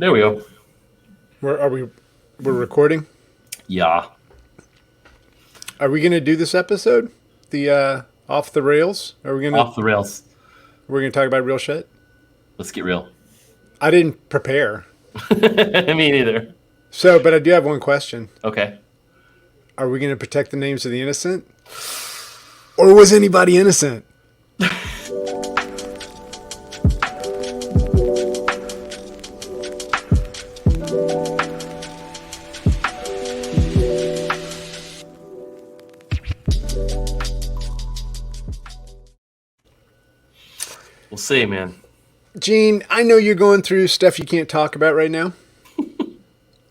There we go. Where are we? We're recording. Yeah. Are we going to do this episode? The off the rails? Are we going to? Off the rails. We're going to talk about real shit. Let's get real. I didn't prepare. Me neither. So, but I do have one question. Okay. Are we going to protect the names of the innocent? Or was anybody innocent? We'll see, man. Gene, I know you're going through stuff you can't talk about right now.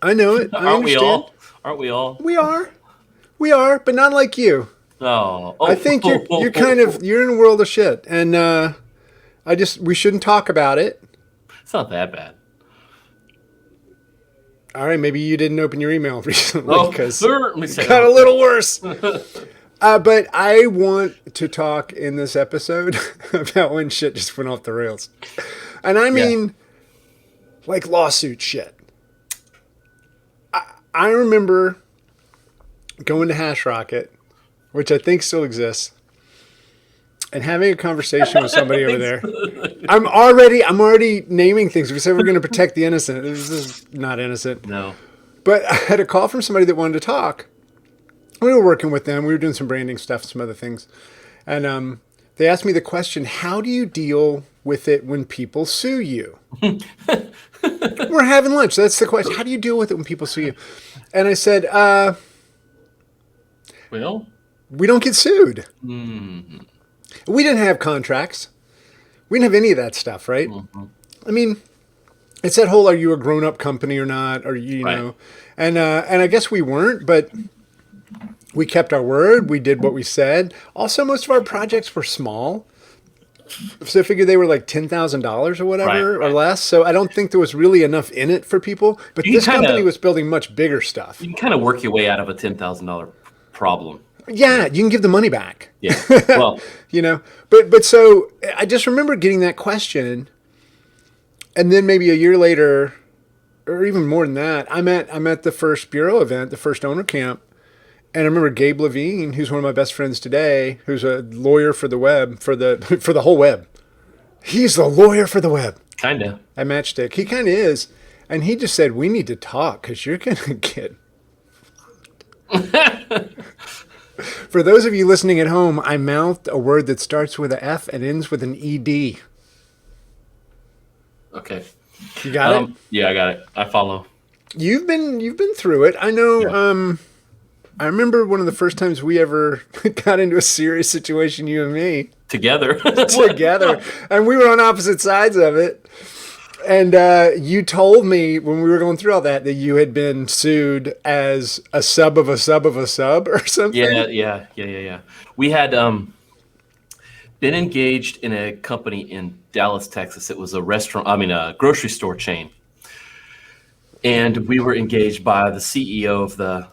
I know it. I Aren't we understand. all? Aren't we all? We are, but not like you. Oh. I think you're in a world of shit, and we shouldn't talk about it. It's not that bad. All right, maybe you didn't open your email recently because it got a little worse. But I want to talk in this episode about when shit just went off the rails, and I mean, like lawsuit shit. I remember going to Hash Rocket, which I think still exists, and having a conversation with somebody over there. I'm already naming things. We said we're going to protect the innocent. This is not innocent. No. But I had a call from somebody that wanted to talk. We were working with them. We were doing some branding stuff, some other things. And they asked me the question, how do you deal with it when people sue you? We're having lunch. That's the question. How do you deal with it when people sue you? And I said, Well, we don't get sued. mm-hmm. We didn't have contracts. We didn't have any of that stuff, right? Mm-hmm. I mean, it's that whole, are you a grown-up company or not? Or, you know, and I guess we weren't, but we kept our word. We did what we said. Also, most of our projects were small. So I figured they were like $10,000 or whatever or less. So I don't think there was really enough in it for people. But this company was building much bigger stuff. You can kind of work your way out of a $10,000 problem. Yeah, you can give the money back. Yeah. Well, you know, but so I just remember getting that question, and then maybe a year later, or even more than that, I'm at the first Bureau event, the first owner camp, and I remember Gabe Levine, who's one of my best friends today, who's a lawyer for the web, for the whole web. He's the lawyer for the web. Kinda. At Matchstick, he kind of is, and he just said, "We need to talk because you're gonna get." For those of you listening at home, I mouthed a word that starts with an F and ends with an ED. Okay. You got it? Yeah, I got it. I follow. You've been through it. I know. Yeah. I remember one of the first times we ever got into a serious situation, you and me. Together. And we were on opposite sides of it. And you told me when we were going through all that you had been sued as a sub of a sub of a sub or something. Yeah. We had been engaged in a company in Dallas, Texas. It was a grocery store chain. And we were engaged by the CEO of the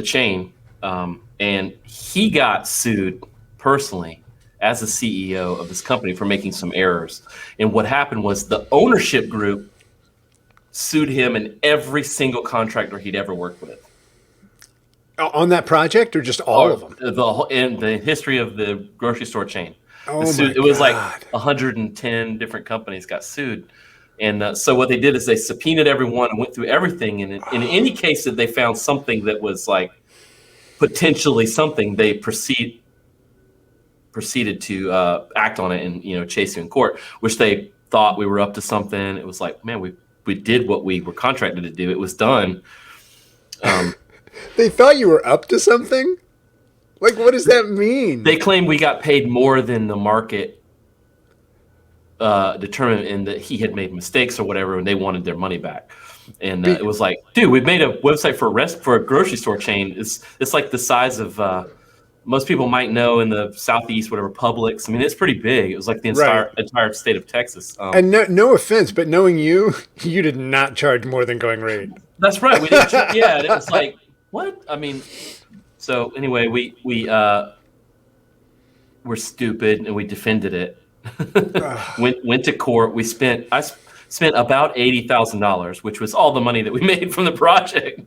chain. And he got sued personally as the CEO of this company for making some errors. And what happened was the ownership group sued him and every single contractor he'd ever worked with. On that project or just all of them? In the history of the grocery store chain. Oh, it was like 110 different companies got sued. And so what they did is they subpoenaed everyone and went through everything. And in any case that they found something that was like potentially something, they proceeded to act on it and chase you in court, which they thought we were up to something. It was like, man, we did what we were contracted to do. It was done. They thought you were up to something? Like, what does that mean? They claimed we got paid more than the market determined, and that he had made mistakes or whatever, and they wanted their money back. And it was like, dude, we made a website for a grocery store chain. It's like the size of most people might know in the Southeast, whatever, Publix. I mean, it's pretty big. It was like the entire state of Texas. And no offense, but knowing you did not charge more than going rate. That's right. We didn't. Yeah, it was like, what? I mean, so anyway, we were stupid and we defended it. Went to court. spent about $80,000, which was all the money that we made from the project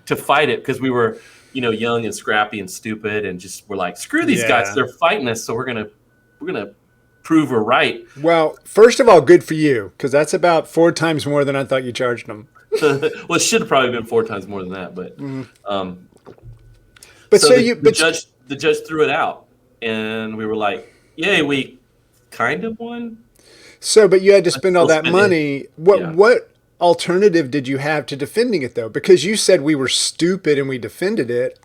to fight it because we were, young and scrappy and stupid and just were like, screw these guys, Yeah. they're fighting us, so we're gonna prove we're right. Well, first of all, good for you, because that's about 4 times more than I thought you charged them. Well, it should have probably been 4 times more than that, but But so so the judge threw it out, and we were like, yay, we kind of won. but you had to spend all still that spend it. money. Yeah. What alternative did you have to defending it though? Because you said we were stupid and we defended it.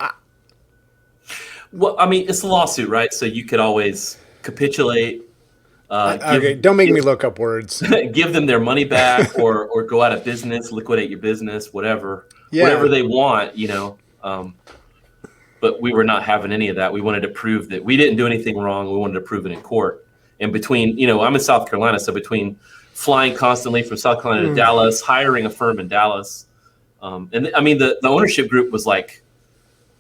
Well, I mean, it's a lawsuit, right? So you could always capitulate. Okay, don't make me look up words. Give them their money back, or go out of business, liquidate your business, whatever they want, But we were not having any of that. We wanted to prove that we didn't do anything wrong. We wanted to prove it in court. And between, I'm in South Carolina, so between flying constantly from South Carolina to Dallas, hiring a firm in Dallas, and I mean the ownership group was like,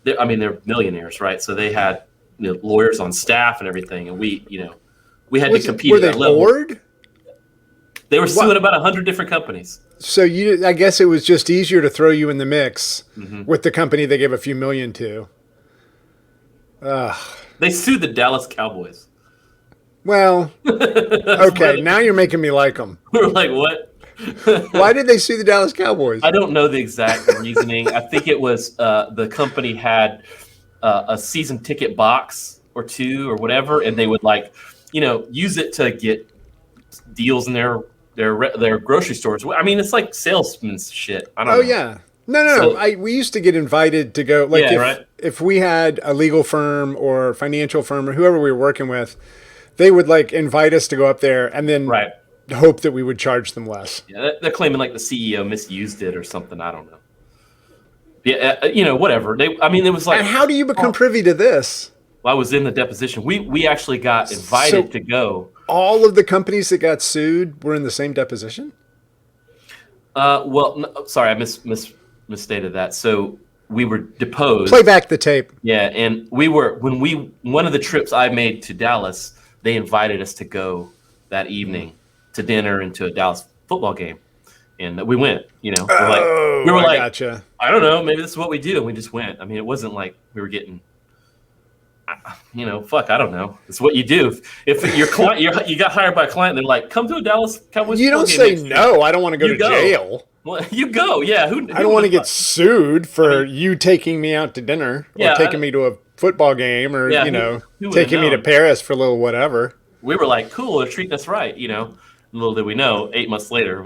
they're millionaires, right? So they had lawyers on staff and everything, and we had to compete. Were at they that level. bored? They were suing about 100 different companies. So I guess it was just easier to throw you in the mix with the company they gave a few million to. They sued the Dallas Cowboys. Well, okay, now you're making me like them. We were like, what? Why did they sue the Dallas Cowboys? I don't know the exact reasoning. I think it was the company had a season ticket box or 2 or whatever, and they would use it to get deals in their grocery stores. I mean, it's like salesman's shit. I don't know. Oh yeah. No. So- We used to get invited to go. If we had a legal firm or financial firm or whoever we were working with, they would invite us to go up there and then hope that we would charge them less. Yeah, they're claiming the CEO misused it or something. I don't know. Yeah, whatever. It was like. And how do you become privy to this? Well, I was in the deposition. We actually got invited to go. All of the companies that got sued were in the same deposition? Well, no, sorry, I misstated that. So we were deposed. Play back the tape. Yeah, and one of the trips I made to Dallas, they invited us to go that evening to dinner and to a Dallas football game, and we went. We were like, gotcha. I don't know, maybe this is what we do, and we just went. I mean, it wasn't like we were getting. Fuck, I don't know. It's what you do. If your client, you got hired by a client, and they're like, "Come to a Dallas Cowboys." You don't say no. I don't want to go to jail. Well, you go. Yeah. I don't want to get sued for you taking me out to dinner or taking me to a football game or who taking me to Paris for a little whatever. We were like, cool, they're treating us right. Little did we know, 8 months later,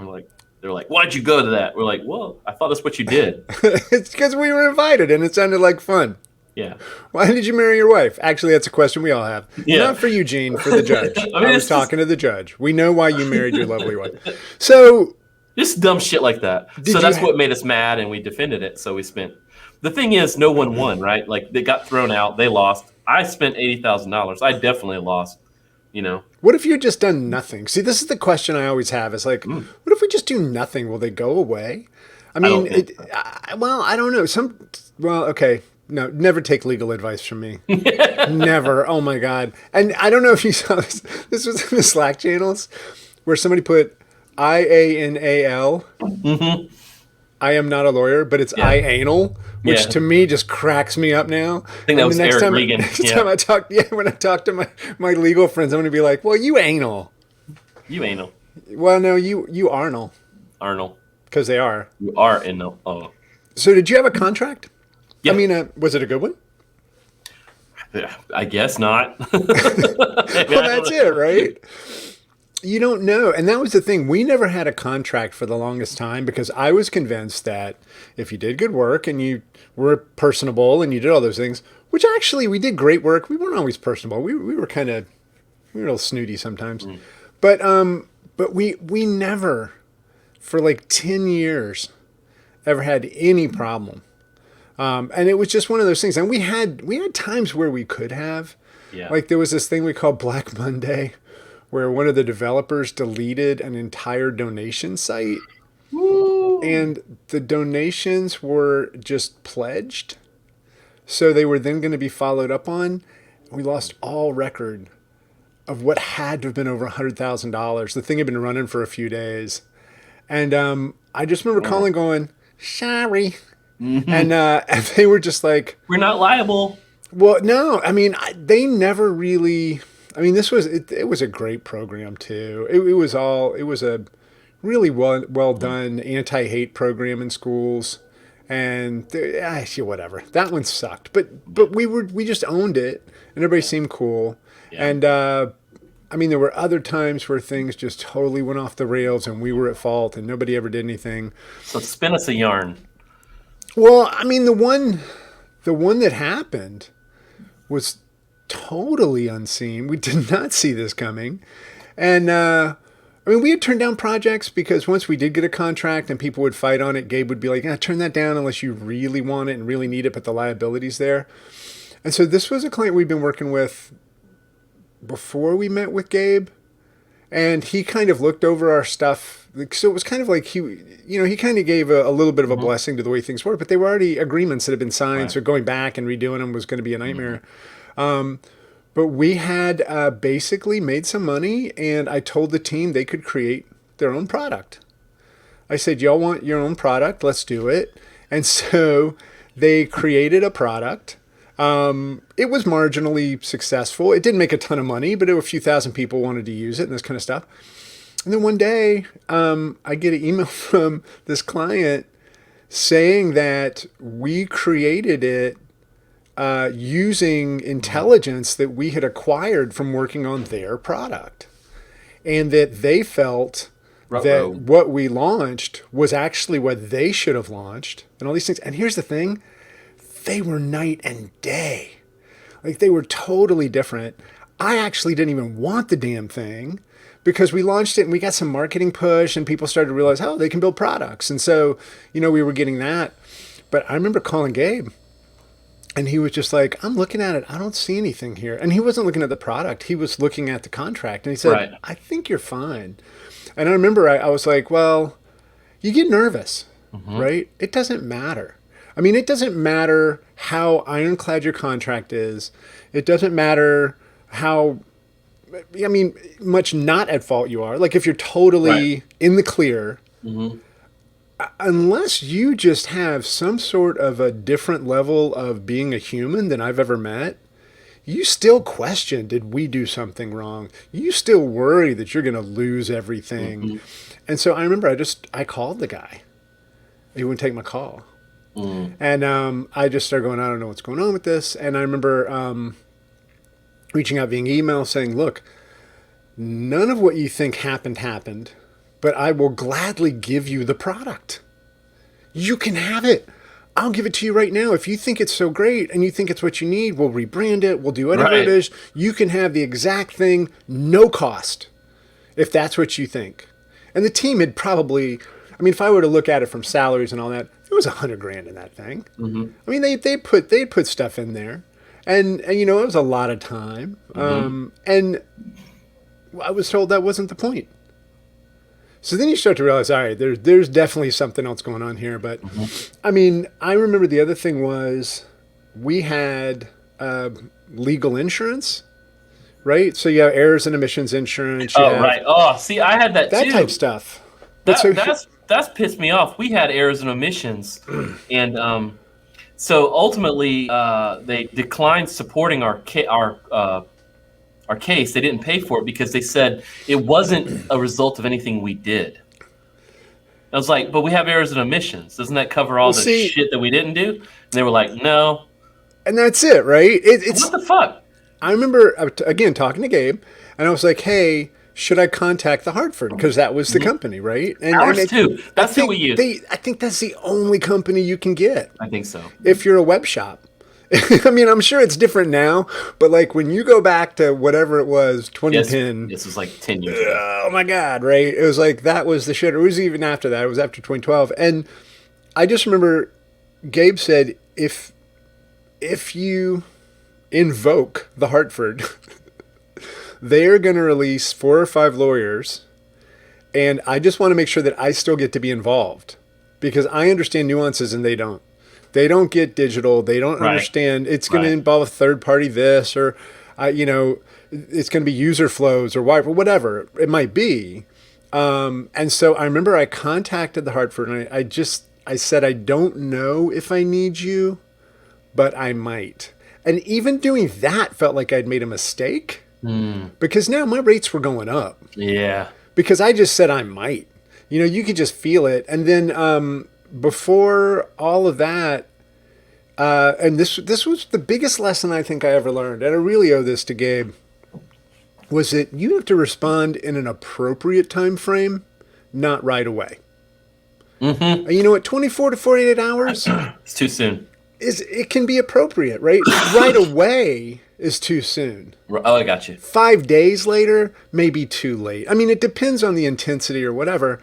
they're like, why'd you go to that? We're like, well, I thought that's what you did. It's because we were invited and it sounded like fun. Yeah. Why did you marry your wife? Actually, that's a question we all have. Yeah. Not for you, Gene, for the judge. I was talking to the judge. We know why you married your lovely wife. So, just dumb shit like that. So that's what made us mad, and we defended it. So we spent. The thing is, no one won, right? They got thrown out. They lost. I spent $80,000. I definitely lost. What if you had just done nothing? See, this is the question I always have. It's like, what if we just do nothing? Will they go away? I mean, I don't know. Okay. No, never take legal advice from me. Never. Oh my God. And I don't know if you saw this. This was in the Slack channels where somebody put IANAL. Mm-hmm. I am not a lawyer, but it's I anal, which to me just cracks me up now. I think that was Eric Regan. Next time I talk, when I talk to my legal friends, I'm going to be like, well, you anal. You anal. Well, no, you Arnal. Arnold. Because they are. You are anal. Oh. So did you have a contract? Yeah. I mean, was it a good one? I guess not. Well, that's it, right? You don't know. And that was the thing. We never had a contract for the longest time because I was convinced that if you did good work and you were personable and you did all those things, which actually we did great work. We weren't always personable. We were a little snooty sometimes. But we never, for like 10 years, ever had any problem. And it was just one of those things. And we had times where we could have. Yeah. Like there was this thing we called Black Monday where one of the developers deleted an entire donation site. Woo. And the donations were just pledged. So they were then going to be followed up on. We lost all record of what had to have been over $100,000. The thing had been running for a few days. And I just remember Yeah. calling, going, "Sorry," Hmm. and they were just like, We're not liable. "Well, no. I mean, they never really. I mean, this was it was a great program too. It was a really well Mhm. done anti hate program in schools." And whatever, that one sucked, Yeah. but we just owned it, and everybody seemed cool. Yeah. And I mean, there were other times where things just totally went off the rails, and we were at fault, and nobody ever did anything. So spin us a yarn. Well, I mean, the one that happened was totally unseen. We did not see this coming, and I mean, we had turned down projects because once we did get a contract and people would fight on it, Gabe would be like, turn that down unless you really want it and really need it, but the liability's there. And so this was a client we'd been working with before we met with Gabe, and he kind of looked over our stuff. So it was kind of like he kind of gave a little bit of a Hmm. blessing to the way things were, but they were already agreements that had been signed. Right. So going back and redoing them was going to be a Hmm. nightmare. But we had basically made some money, and I told the team they could create their own product. I said, "Y'all want your own product? Let's do it." And so they created a product. It was marginally successful. It didn't make a ton of money, but a few thousand people wanted to use it and this kind of stuff. And then one day, I get an email from this client saying that we created it using intelligence that we had acquired from working on their product, and that they felt that Ruh-roh. what we launched was actually what they should have launched, and all these things. And here's the thing, they were night and day. Like, they were totally different. I actually didn't even want the damn thing because we launched it and we got some marketing push and people started to realize, oh, they can build products. And so, we were getting that. But I remember calling Gabe, and he was just like, I'm looking at it. I don't see anything here. And he wasn't looking at the product. He was looking at the contract. And he said, Right. I think you're fine. And I remember I was like, well, you get nervous, Hmm. right? It doesn't matter. I mean, it doesn't matter how ironclad your contract is. It doesn't matter how, I mean, much not at fault you are. Like, if you're Right. totally in the clear, Hmm. unless you just have some sort of a different level of being a human than I've ever met, you still question, did we do something wrong? You still worry that you're going to lose everything. Hmm. And so I remember I called the guy. He wouldn't take my call. Mm. And I just started going, I don't know what's going on with this. And I remember reaching out via email saying, look, none of what you think happened, but I will gladly give you the product. You can have it. I'll give it to you right now. If you think it's so great and you think it's what you need, we'll rebrand it. We'll do whatever it Right. is. You can have the exact thing, no cost, if that's what you think. And the team had probably, I mean, if I were to look at it from salaries and all that, it was $100,000 in that thing. Hmm. I mean, they put stuff in there, and it was a lot of time. Hmm. And I was told that wasn't the point. So then you start to realize, all right, there's definitely something else going on here. But Hmm. I mean, I remember the other thing was we had legal insurance, right? So you have errors and omissions insurance, you Oh, have right. Oh, see, I had that that type too. stuff. But so That's pissed me off. We had errors and omissions, and so ultimately they declined supporting our case. They didn't pay for it because they said it wasn't a result of anything we did. I was like, but we have errors and omissions. Doesn't that cover all well, the see, shit that we didn't do? And they were like, no. and that's it, right? What It's the fuck? I remember again talking to Gabe, and I was like, "Hey, should I contact the Hartford? Because that was the company, right?" And Ours too. That's who we use. I think that's the only company you can get I think so. if you're a web shop. I mean, I'm sure it's different now, but like when you go back to whatever it was, Yes, 2010. this was like 10 years ago. Oh my God, right? It was like that was the shit. It was even after that. It was after 2012, and I just remember Gabe said, if you invoke the Hartford, they're going to release 4 or 5 lawyers, and I just want to make sure that I still get to be involved because I understand nuances and they don't. They don't get digital. They don't Right. understand it's going to Right. involve a third party this or, it's going to be user flows or whatever it might be. And so I remember I contacted the Hartford and I said, I don't know if I need you, but I might. And even doing that felt like I'd made a mistake because now my rates were going up Yeah. because I just said I might. You could just feel it. And then before all of that, and this was the biggest lesson I think I ever learned, and I really owe this to Gabe, was that you have to respond in an appropriate time frame, not right away. And you know what? 24 to 48 hours It's too soon. it can be appropriate, right? Right away is too soon. Oh, I got you. 5 days later may be too late. I mean, it depends on the intensity or whatever.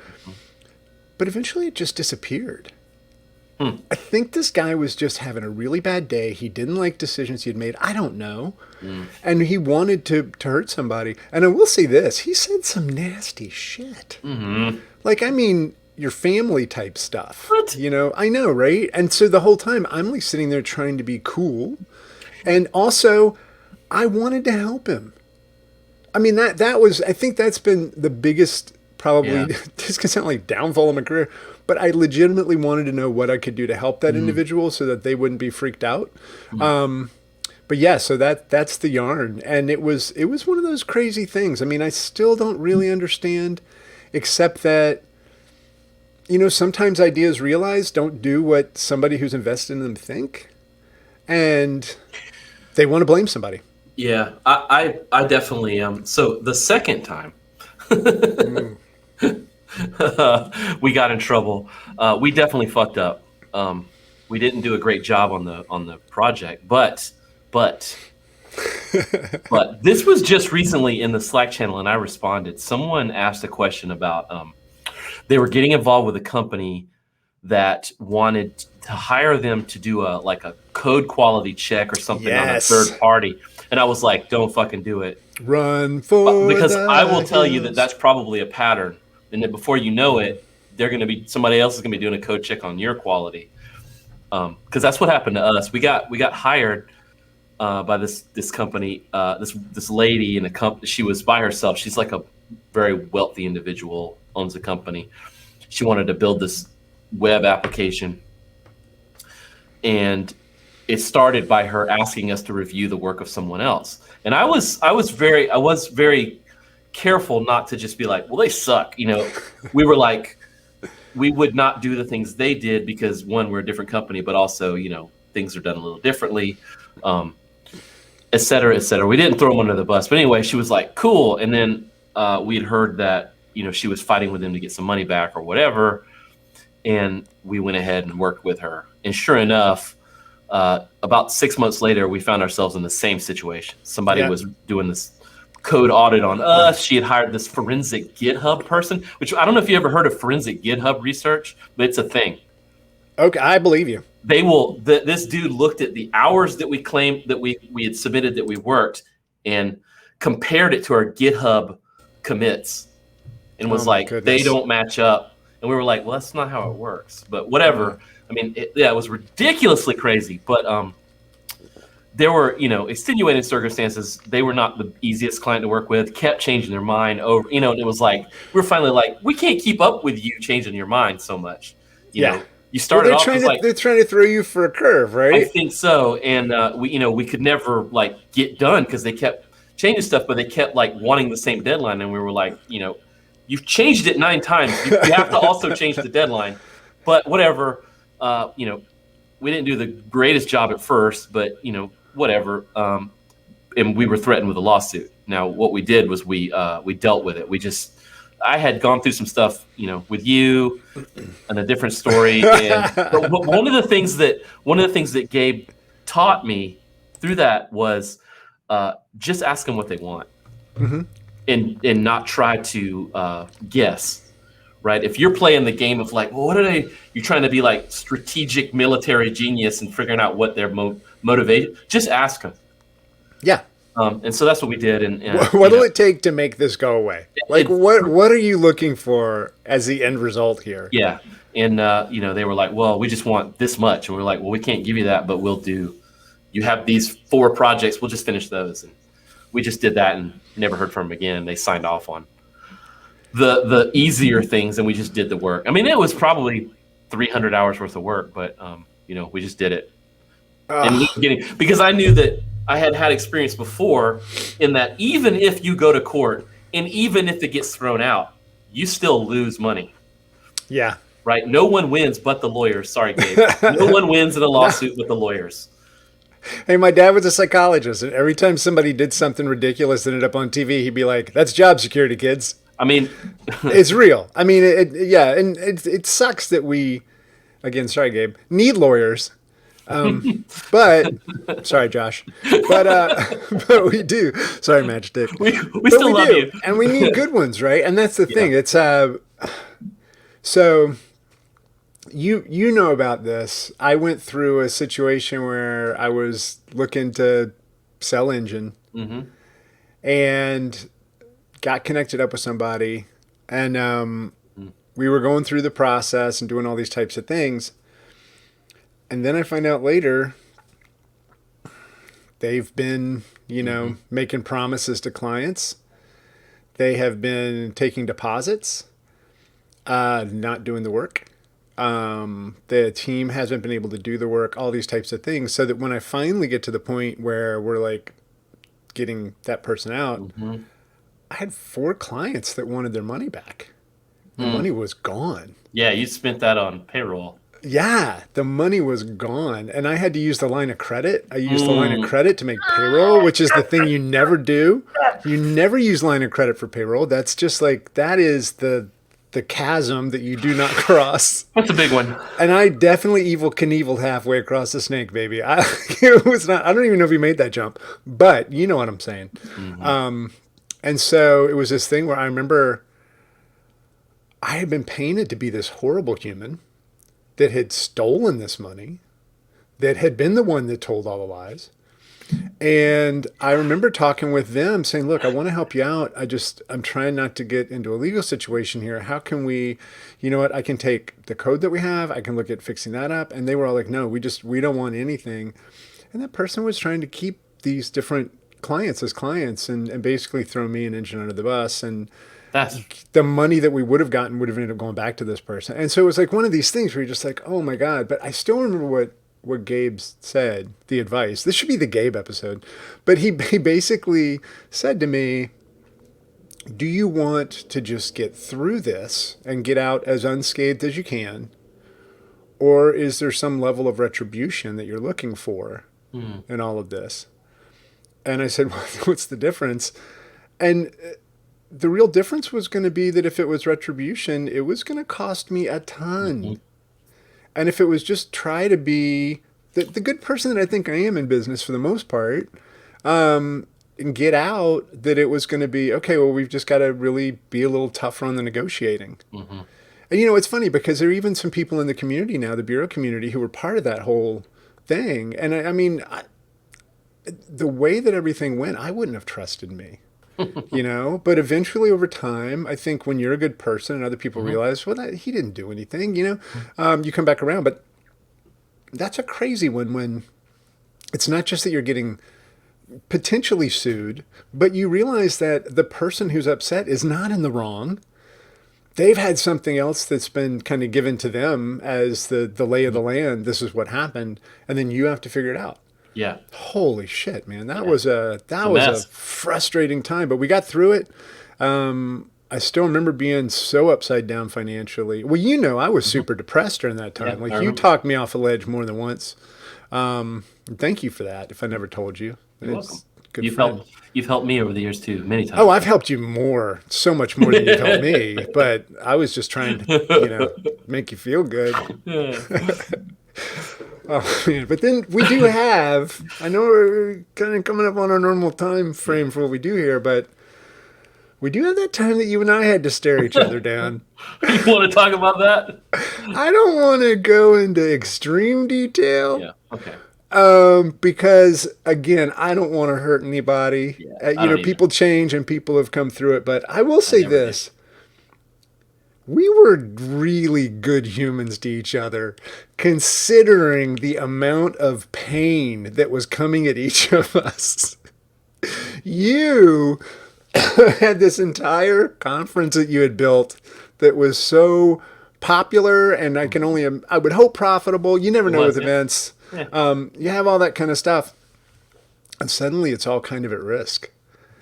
But eventually it just disappeared. I think this guy was just having a really bad day. He didn't like decisions he had made. I don't know. And he wanted to hurt somebody. And I will say this. He said some nasty shit. Like, I mean, your family type stuff. What? I know, right? And so the whole time I'm like sitting there trying to be cool. And also, I wanted to help him. I mean, that was, I think that's been the biggest, probably, this could sound like downfall of my career, but I legitimately wanted to know what I could do to help that individual so that they wouldn't be freaked out. But yeah, so that's the yarn. And it was one of those crazy things. I mean, I still don't really understand, except that, sometimes ideas realized don't do what somebody who's invested in them think. And they want to blame somebody. Yeah, I definitely so the second time we got in trouble, we definitely fucked up. We didn't do a great job on the project, but this was just recently in the Slack channel, and I responded. Someone asked a question about they were getting involved with a company that wanted to hire them to do a code quality check or something on a third party. And I was like, don't fucking do it. Run for because the I will tell you hills. that's probably a pattern. And that before you know it, somebody else is going to be doing a code check on your quality. Because that's what happened to us. We got hired by this company, this lady in a company. She was by herself. She's like a very wealthy individual, owns a company. She wanted to build this web application, and it started by her asking us to review the work of someone else. And I was very careful not to just be like, well, they suck. We were like, we would not do the things they did because one, we're a different company, but also, things are done a little differently, et cetera, et cetera. We didn't throw them under the bus, but anyway, she was like, cool. And then we had heard that, she was fighting with them to get some money back or whatever. And we went ahead and worked with her. And sure enough, about 6 months later, we found ourselves in the same situation. Somebody was doing this code audit on us. She had hired this forensic GitHub person, which I don't know if you ever heard of forensic GitHub research, but it's a thing. Okay, I believe you. They will. This dude looked at the hours that we claimed that we had submitted that we worked and compared it to our GitHub commits and was like, goodness. they don't match up. And we were like, well, that's not how it works. But whatever. I mean, it was ridiculously crazy. But there were, extenuating circumstances. They were not the easiest client to work with. Kept changing their mind over. And it was like we were finally like, we can't keep up with you changing your mind so much. You know, you started off as like they're trying to throw you for a curve, right? I think so. And we could never like get done because they kept changing stuff, but they kept like wanting the same deadline, and we were like, you've changed it 9 times. You have to also change the deadline. But whatever, we didn't do the greatest job at first, but, whatever. And we were threatened with a lawsuit. Now, what we did was we dealt with it. I had gone through some stuff, with you and a different story. But one of the things that Gabe taught me through that was just ask them what they want. Mm-hmm. And not try to guess, right? If you're playing the game of like, well, you're trying to be like strategic military genius and figuring out what their motivation, just ask them. Yeah. And so that's what we did. And what will it take to make this go away? What are you looking for as the end result here? Yeah. And, they were like, well, we just want this much. And we were like, well, we can't give you that, but you have these 4 projects. We'll just finish those. And we just did that and never heard from them again. They signed off on the easier things, and we just did the work. I mean, it was probably 300 hours worth of work, but we just did it. And because I knew that I had experience before in that even if you go to court and even if it gets thrown out, you still lose money. Yeah. Right? No one wins but the lawyers. Sorry, Gabe. No one wins in a lawsuit but the lawyers. Hey, my dad was a psychologist, and every time somebody did something ridiculous that ended up on TV, he'd be like, "That's job security, kids." I mean, it's real. I mean, and it sucks that we, again, sorry, Gabe, need lawyers. But sorry, Josh, but we do. Sorry, Matchstick. We still love you, and we need good ones, right? And that's the thing. It's so. You know about this. I went through a situation where I was looking to sell engine and got connected up with somebody, and we were going through the process and doing all these types of things. And then I find out later they've been, making promises to clients. They have been taking deposits, not doing the work. The team hasn't been able to do the work, all these types of things. So that when I finally get to the point where we're like getting that person out, I had 4 clients that wanted their money back. The money was gone. Yeah, you spent that on payroll. Yeah, the money was gone. And I had to use the line of credit. I used the line of credit to make payroll, which is the thing you never do. You never use line of credit for payroll. That's just like, that is the chasm that you do not cross. That's a big one. And I definitely Evel Knieveled halfway across the snake, baby. It was not. I don't even know if he made that jump, but you know what I'm saying. And so it was this thing where I remember I had been painted to be this horrible human that had stolen this money, that had been the one that told all the lies. And I remember talking with them saying, look, I want to help you out. I'm trying not to get into a legal situation here. How can we, I can take the code that we have. I can look at fixing that up. And they were all like, no, we don't want anything. And that person was trying to keep these different clients as clients and basically throw me and Engine under the bus. And the money that we would have gotten would have ended up going back to this person. And so it was like one of these things where you're just like, oh my God. But I still remember what Gabe said, the advice. This should be the Gabe episode. But he basically said to me, do you want to just get through this and get out as unscathed as you can? Or is there some level of retribution that you're looking for in all of this? And I said, well, what's the difference? And the real difference was going to be that if it was retribution, it was going to cost me a ton. And if it was just try to be the good person that I think I am in business for the most part, and get out, that it was going to be, okay, well, we've just got to really be a little tougher on the negotiating. And, it's funny because there are even some people in the community now, the bureau community, who were part of that whole thing. And I mean, the way that everything went, I wouldn't have trusted me. But eventually over time, I think when you're a good person and other people realize, well, he didn't do anything, you come back around. But that's a crazy one when it's not just that you're getting potentially sued, but you realize that the person who's upset is not in the wrong. They've had something else that's been kind of given to them as the lay of the land. This is what happened. And then you have to figure it out. Yeah. Holy shit, man. That was a frustrating time, but we got through it. I still remember being so upside down financially. Well, I was super depressed during that time. You talked me off a ledge more than once. Thank you for that. If I never told you, you're welcome. You've helped me over the years too, many times. Oh, I've helped you more, so much more than you've helped me. But I was just trying to, make you feel good. Oh, man. But then we do have, I know we're kind of coming up on our normal time frame for what we do here, but we do have that time that you and I had to stare each other down. You want to talk about that? I don't want to go into extreme detail. Yeah, okay. Because, again, I don't want to hurt anybody. Yeah, people change and people have come through it. But I will say this. Did. We were really good humans to each other, considering the amount of pain that was coming at each of us. You had this entire conference that you had built that was so popular and I would hope profitable. You never It know with was, yeah. events. Yeah. You have all that kind of stuff. And suddenly it's all kind of at risk.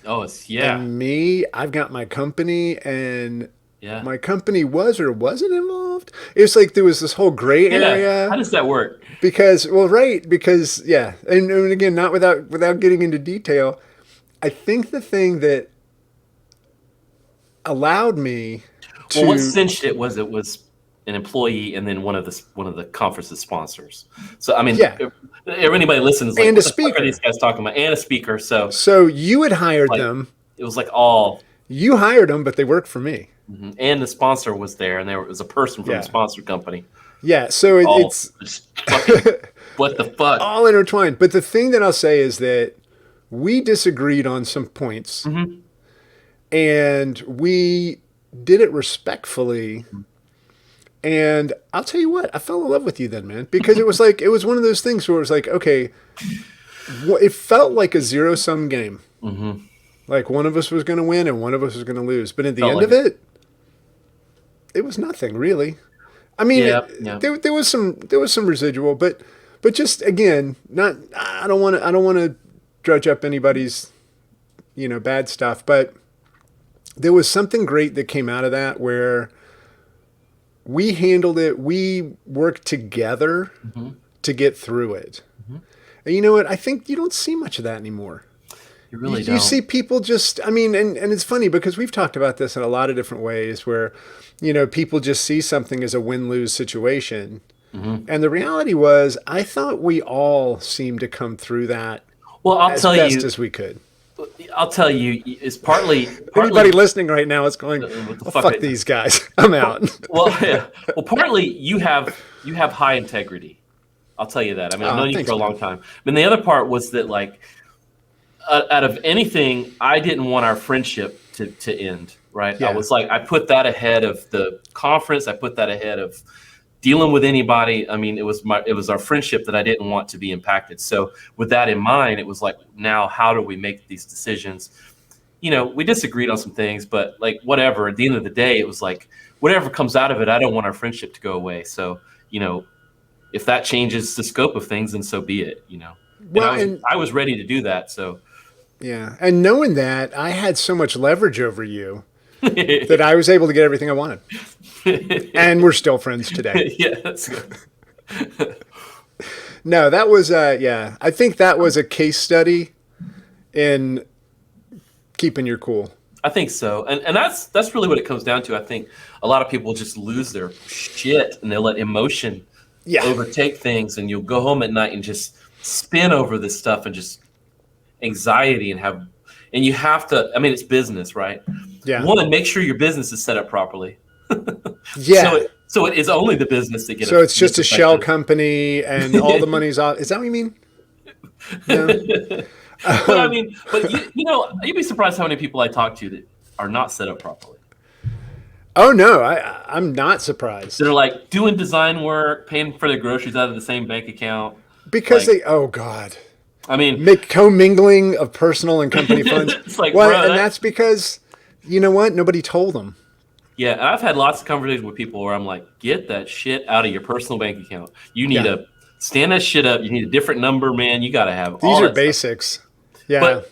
Oh, it's yeah, And me, I've got my company and yeah, my company was or wasn't involved. It's like there was this whole gray yeah. area How does that work? because, well, right, because yeah, and again, not without getting into detail. I think the thing that allowed me Well, what to, cinched it was an employee and then one of the conference's sponsors. So I mean, yeah, if anybody listens, like, and a what the fuck are these speaker. guys talking about? And a speaker. So So you had hired like, them. it was like all, You hired them, but they worked for me. and the sponsor was there, and there was a person from the Yeah, sponsor company. yeah. So All it's just fucking, what the fuck? all intertwined. But the thing that I'll say is that we disagreed on some points, Hmm. and we did it respectfully. And I'll tell you what, I fell in love with you then, man, because it was one of those things where it was like, okay, it felt like a zero sum game. Hmm. Like one of us was going to win and one of us was going to lose. But at the Felt end like of it, it was nothing really. I mean, yeah, yeah. there was some residual, but just again, not I don't want to drudge up anybody's bad stuff, but there was something great that came out of that where we handled it. We worked together Hmm. to get through it. Hmm. And you know what? I think you don't see much of that anymore. You You, really you don't. see people just, I mean, and it's funny because we've talked about this in a lot of different ways where, people just see something as a win-lose situation. Hmm. And the reality was, I thought we all seemed to come through that Well, as best as we could. I'll tell you, it's partly Anybody listening right now is going, what the well, fuck. fuck these guys. I'm out. Well, yeah. Well, partly you have high integrity. I'll tell you that. I mean, I've known you for Thanks, a man. long time. And the other part was that, like, out of anything, I didn't want our friendship to end. Right? I Yeah. was like, I put that ahead of the conference. I put that ahead of dealing with anybody. I mean, it was our friendship that I didn't want to be impacted. So with that in mind, it was like, now how do we make these decisions? We disagreed on some things, but like whatever. At the end of the day, it was like whatever comes out of it. I don't want our friendship to go away. So if that changes the scope of things, then so be it. And Well, and I was ready to do that. So yeah. And knowing that, I had so much leverage over you that yeah, I was able to get everything I wanted. And we're still friends today. that's good. No, that was yeah. I think that was a case study in keeping your cool. I think so, and that's really what it comes down to. I think a lot of people just lose their shit and they'll let emotion Yeah. overtake things, and you'll go home at night and just spin over this stuff and just anxiety and you have to. I mean, it's business, right? Yeah. One, make sure your business is set up properly. Yeah. So it is only the business that So it's just gets a shell affected. company and all the money's off. Is that what you mean? No. But I mean, but you'd be surprised how many people I talk to that are not set up properly. Oh no, I'm not surprised They're like doing design work, paying for their groceries out of the same bank account. because Like, oh god, I mean, make commingling of personal and company funds. it's like, Well, bro, and that's because you know what? Nobody told them. yeah. And I've had lots of conversations with people where I'm like, get that shit out of your personal bank account. You need Yeah. to stand that shit up. You need a different number, man. You got to have These all are that stuff. basics. Yeah. But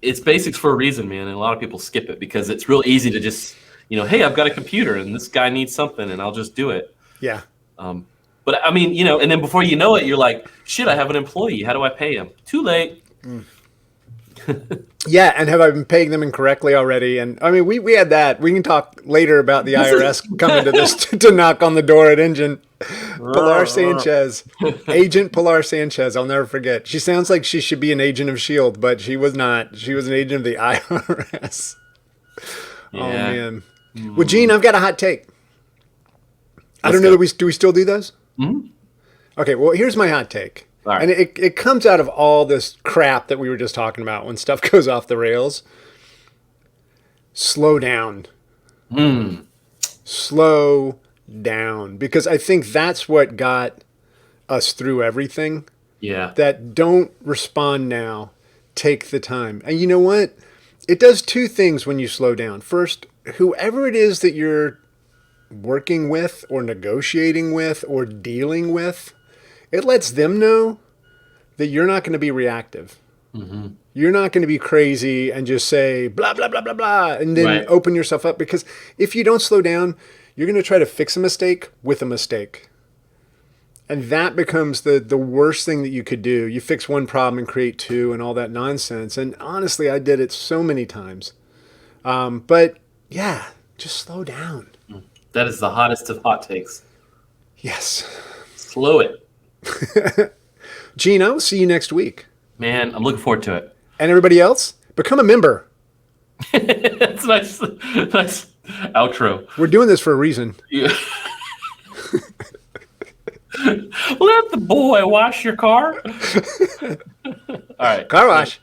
it's basics for a reason, man. And a lot of people skip it because it's real easy to just, hey, I've got a computer and this guy needs something and I'll just do it. Yeah. But I mean, and then before you know it, you're like, shit, I have an employee. How do I pay him? Too late. Yeah, and have I been paying them incorrectly already? And I mean, we had that. We can talk later about the IRS coming to this to knock on the door at Engine. Pilar Sanchez, Agent Pilar Sanchez. I'll never forget. She sounds like she should be an agent of Shield, but she was not. She was an agent of the IRS. Oh Yeah. man. Well, Gene, I've got a hot take. I don't know go. that do we still do those? Mhm. Okay, well, here's my hot take. All right. And it comes out of all this crap that we were just talking about when stuff goes off the rails. Slow down. Slow down. Because I think that's what got us through everything. Yeah. That don't respond now. Take the time. And you know what? it does two things when you slow down. First, whoever it is that you're working with or negotiating with or dealing with, it lets them know that you're not going to be reactive. Mm-hmm. You're not going to be crazy and just say blah, blah, blah, blah, blah, and then Right. open yourself up. Because if you don't slow down, you're going to try to fix a mistake with a mistake. And that becomes the worst thing that you could do. You fix one problem and create two and all that nonsense. And honestly, I did it so many times. But yeah, just slow down. That is the hottest of hot takes. Yes. Slow it. Gene, I will see you next week. Man, I'm looking forward to it. And everybody else, become a member. That's nice. Nice outro. We're doing this for a reason. Yeah. Let the boy wash your car. All right. Car wash.